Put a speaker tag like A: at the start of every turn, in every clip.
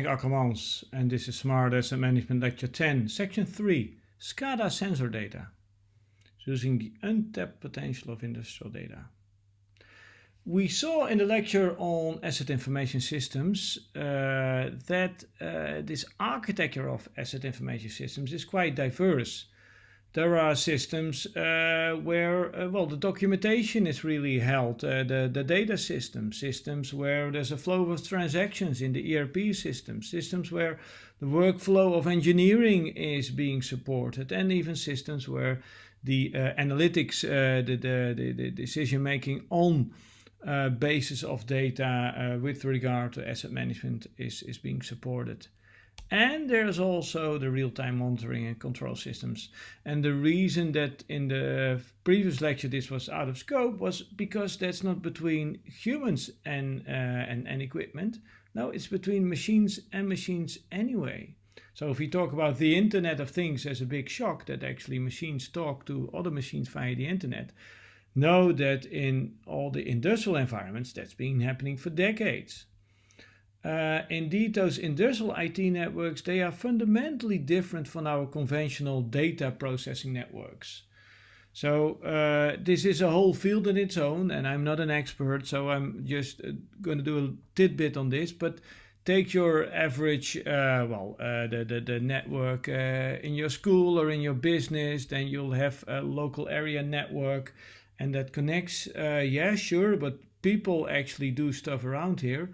A: Akkermans, and this is Smart Asset Management Lecture 10, Section 3, SCADA sensor data, using the untapped potential of industrial data. We saw in the lecture on asset information systems that this architecture of asset information systems is quite diverse. There are systems where the documentation is really held, the data systems where there's a flow of transactions in the ERP systems where the workflow of engineering is being supported, and even systems where the analytics, the decision making on basis of data with regard to asset management is being supported. And there's also the real-time monitoring and control systems. And the reason that in the previous lecture this was out of scope was because that's not between humans and equipment. No, it's between machines and machines anyway. So if we talk about the Internet of Things as a big shock, that actually machines talk to other machines via the Internet, know that in all the industrial environments that's been happening for decades. Indeed, those industrial IT networks, they are fundamentally different from our conventional data processing networks. So this is a whole field in its own, and I'm not an expert, so I'm just going to do a tidbit on this. But take your average, the network in your school or in your business, then you'll have a local area network, and that connects, yeah, sure, but people actually do stuff around here.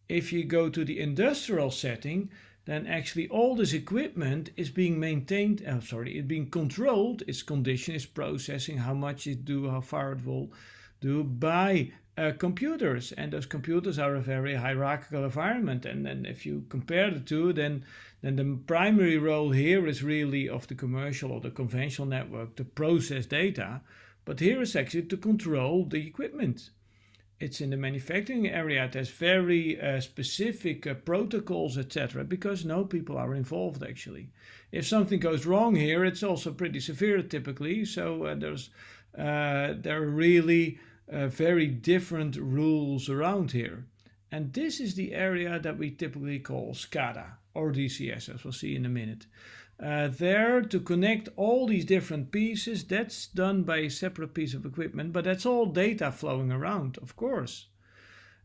A: If you go to the industrial setting, then actually all this equipment is being maintained, it's being controlled, its condition, its processing, how much it do, how far it will do by computers. And those computers are a very hierarchical environment. And then if you compare the two, then the primary role here is really of the commercial or the conventional network to process data. But here is actually to control the equipment. It's in the manufacturing area. There's very specific protocols, etc., because no people are involved actually. If something goes wrong here, it's also pretty severe typically. So there are really very different rules around here. And this is the area that we typically call SCADA or DCS, as we'll see in a minute. There to connect all these different pieces, that's done by a separate piece of equipment, but that's all data flowing around, of course.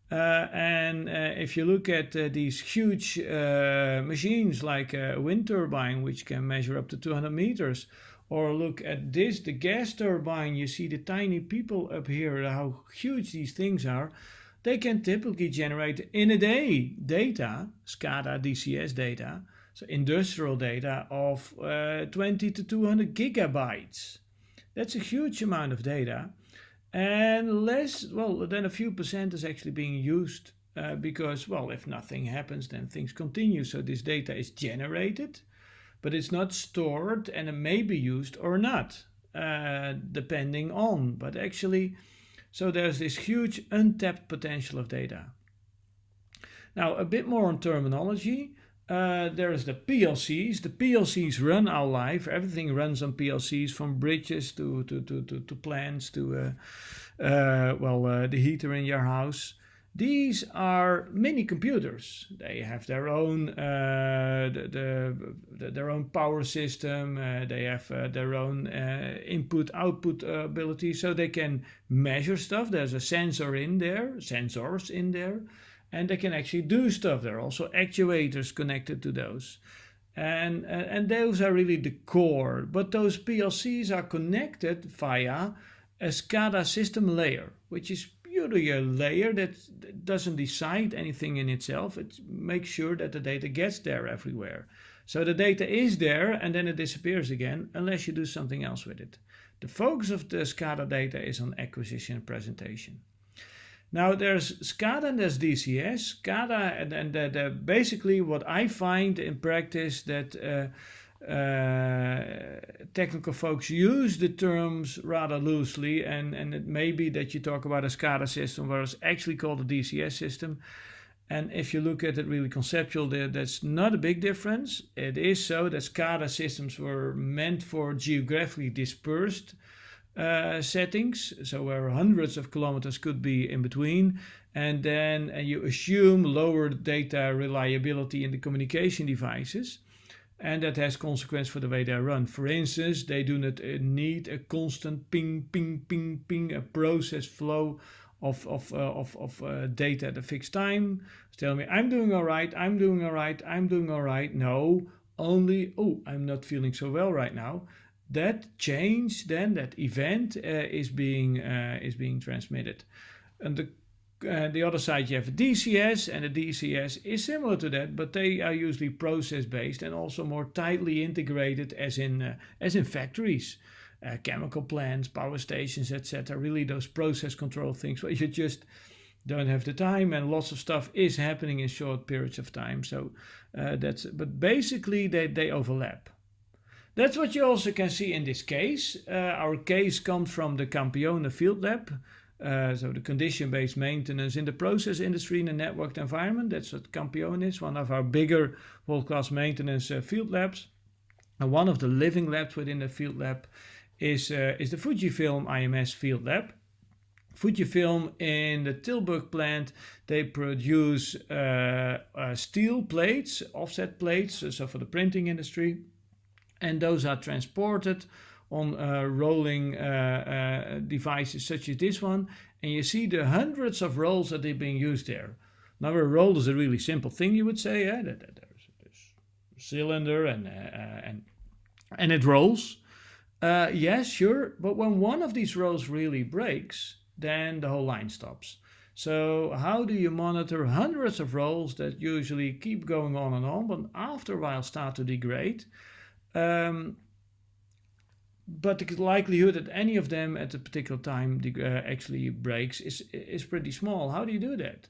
A: And if you look at these huge machines like a wind turbine, which can measure up to 200 meters, or look at this, the gas turbine, you see the tiny people up here, how huge these things are. They can typically generate in a day data, SCADA, DCS data, so industrial data of 20 to 200 gigabytes. That's a huge amount of data. And less, than a few percent is actually being used because, if nothing happens, then things continue. So this data is generated, but it's not stored, and it may be used or not, depending on. But actually, so there's this huge untapped potential of data. Now, a bit more on terminology. There's the PLCs. The PLCs run our life. Everything runs on PLCs, from bridges to plants to the heater in your house. These are mini computers. They have their own their own power system. They have their own input-output ability, so they can measure stuff. There's a sensors in there. And they can actually do stuff. There are also actuators connected to those. And those are really the core. But those PLCs are connected via a SCADA system layer, which is purely a layer that doesn't decide anything in itself. It makes sure that the data gets there everywhere. So the data is there and then it disappears again unless you do something else with it. The focus of the SCADA data is on acquisition and presentation. Now there's SCADA and there's DCS. SCADA and basically what I find in practice that technical folks use the terms rather loosely, and it may be that you talk about a SCADA system where it's actually called a DCS system. And if you look at it really conceptual, that's not a big difference. It is so that SCADA systems were meant for geographically dispersed settings, so where hundreds of kilometers could be in between, and then you assume lower data reliability in the communication devices, and that has consequence for the way they run. For instance, they do not need a constant ping, ping, ping, ping, a process flow of data at a fixed time. Tell me, I'm doing all right, I'm doing all right, I'm doing all right. No, only, oh, I'm not feeling so well right now. That change, then that event is being transmitted. And the other side, you have a DCS, and a DCS is similar to that, but they are usually process-based and also more tightly integrated, as in factories, chemical plants, power stations, etc. Really, those process control things where you just don't have the time, and lots of stuff is happening in short periods of time. So but basically they overlap. That's what you also can see in this case. Our case comes from the Campione field lab. So the condition-based maintenance in the process industry in a networked environment. That's what Campione is, one of our bigger world-class maintenance field labs. And one of the living labs within the field lab is the Fujifilm IMS field lab. Fujifilm in the Tilburg plant, they produce steel plates, offset plates, so for the printing industry. And those are transported on rolling devices such as this one, and you see the hundreds of rolls that are being used there. Now, a roll is a really simple thing, you would say. There's a cylinder and it rolls. Yes, sure, but when one of these rolls really breaks, then the whole line stops. So how do you monitor hundreds of rolls that usually keep going on, but after a while start to degrade? But the likelihood that any of them at a particular time actually breaks is pretty small. How do you do that?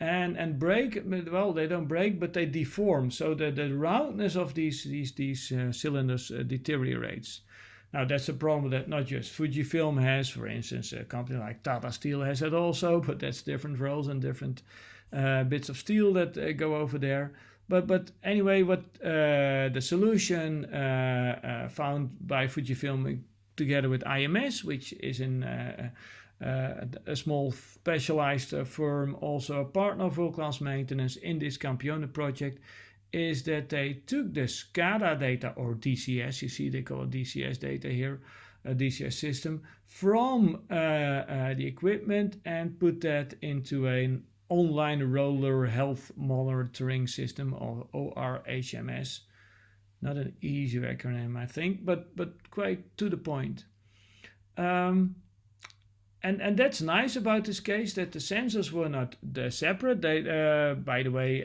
A: And break, well, they don't break, but they deform. So the roundness of these cylinders deteriorates. Now, that's a problem that not just Fujifilm has. For instance, a company like Tata Steel has it also, but that's different rolls and different bits of steel that go over there. But anyway, what the solution found by Fujifilm together with IMS, which is a small specialized firm, also a partner of world-class maintenance in this Campione project, is that they took the SCADA data, or DCS, you see they call it DCS data here, a DCS system, from the equipment and put that into an online roller health monitoring system, or ORHMS. Not an easy acronym, I think, but quite to the point. And that's nice about this case, that the sensors were not separate. They, by the way,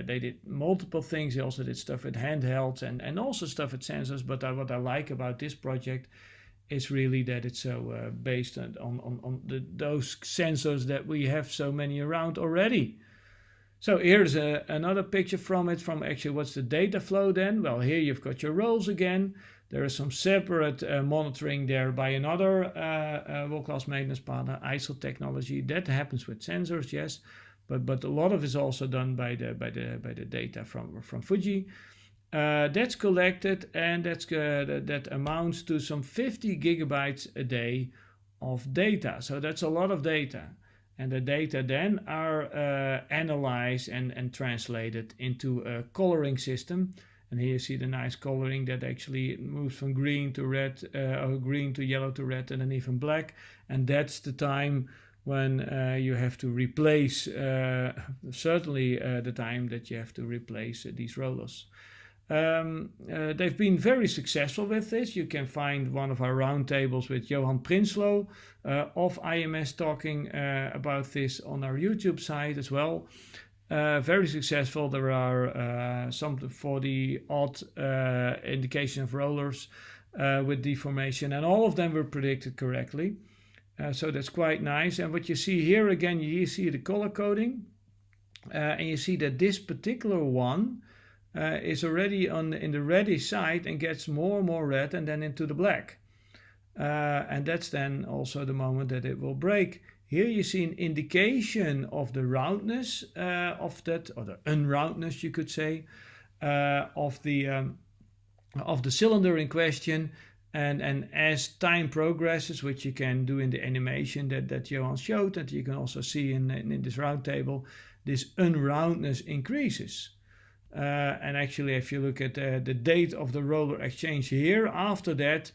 A: they did multiple things. They also did stuff with handhelds and also stuff with sensors. But what I like about this project is really that it's so based on those sensors that we have so many around already. So here's another picture from actually what's the data flow then. Well, here you've got your rolls again. There is some separate monitoring there by another world-class maintenance partner, ISO technology. That happens with sensors, yes, but a lot of it is also done by the data from Fuji. That's collected, and that amounts to some 50 gigabytes a day of data. So that's a lot of data. And the data then are analyzed and translated into a coloring system. And here you see the nice coloring that actually moves from green to red, or green to yellow to red, and then even black. And that's the time when you have to replace, certainly the time that you have to replace these rollers. They've been very successful with this. You can find one of our roundtables with Johan Prinsloo of IMS talking about this on our YouTube site as well. Very successful. There are some 40 odd indication of rollers with deformation, and all of them were predicted correctly. So that's quite nice. And what you see here again, you see the color coding, and you see that this particular one is already in the reddish side and gets more and more red and then into the black. And that's then also the moment that it will break. Here you see an indication of the roundness of that, or the unroundness you could say, of the cylinder in question. And as time progresses, which you can do in the animation that Johan showed, that you can also see in this round table, this unroundness increases. And actually, if you look at the date of the roller exchange here, after that,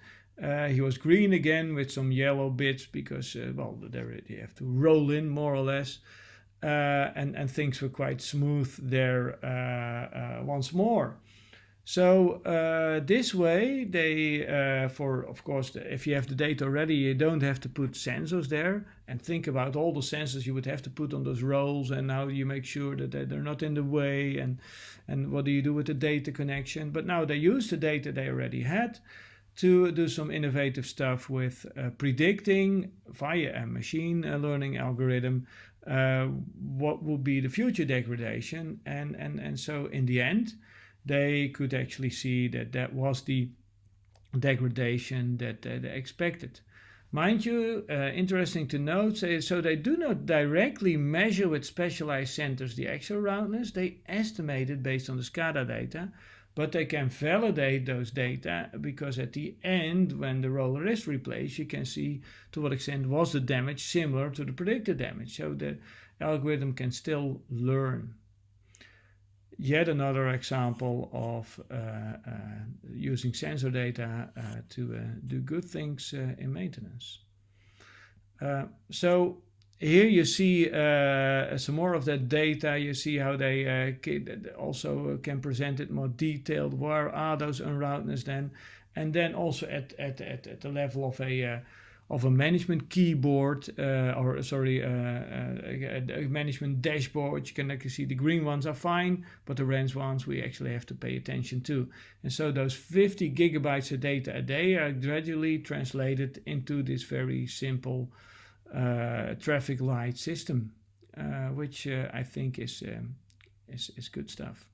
A: he was green again with some yellow bits because, well, there you have to roll in more or less. And things were quite smooth there once more. So this way, they, of course, if you have the data already, you don't have to put sensors there and think about all the sensors you would have to put on those rolls and how you make sure that they're not in the way and what do you do with the data connection. But now they use the data they already had to do some innovative stuff with predicting via a machine learning algorithm what will be the future degradation. And so in the end, they could actually see that was the degradation that they expected. Mind you, interesting to note, so they do not directly measure with specialized centers the actual roundness. They estimate it based on the SCADA data, but they can validate those data because at the end, when the roller is replaced, you can see to what extent was the damage similar to the predicted damage. So the algorithm can still learn. Yet another example of using sensor data to do good things in maintenance. So here you see some more of that data. You see how they also can present it more detailed. Where are those unroundness then? And then also at the level of a management keyboard, a management dashboard, you can actually see the green ones are fine, but the red ones we actually have to pay attention to. And so those 50 gigabytes of data a day are gradually translated into this very simple traffic light system, which I think is good stuff.